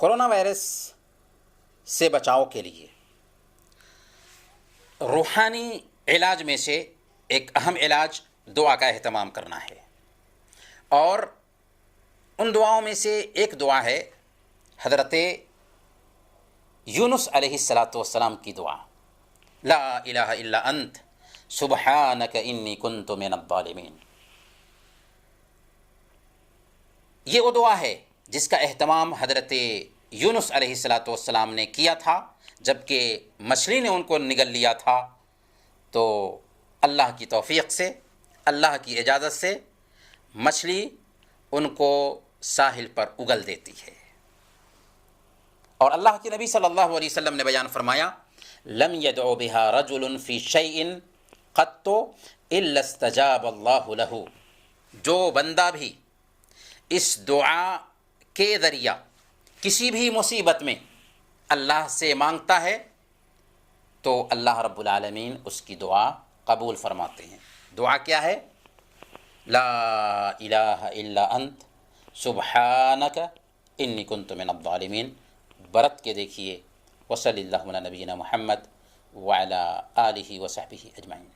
Corona virus سے بچاؤ کے لیے روحانی علاج میں سے ایک اہم علاج دعا کا اہتمام کرنا ہے، اور ان دعاؤں میں سے ایک دعا ہے حضرت یونس علیہ السلام کی دعا، لا الہ الا انت سبحانک انی کنت من الظالمین۔ یہ وہ دعا ہے جس کا اہتمام حضرت یونس علیہ السلام نے کیا تھا جب کہ مچھلی نے ان کو نگل لیا تھا، تو اللہ کی توفیق سے، اللہ کی اجازت سے مچھلی ان کو ساحل پر اگل دیتی ہے، اور اللہ کے نبی صلی اللہ علیہ وسلم نے بیان فرمایا، لم يدع بها رجل في شيء قط الا استجاب الله له۔ جو بندہ بھی اس دعا کے ذریعہ کسی بھی مصیبت میں اللہ سے مانگتا ہے تو اللہ رب العالمین اس کی دعا قبول فرماتے ہیں۔ دعا کیا ہے؟ لا الہ الا انت سبحانک انی کنت من الظالمین۔ برت کے دیکھیے۔ وصلی اللہ علی نبینا محمد وعلی آلہ وصحبہ اجمعین۔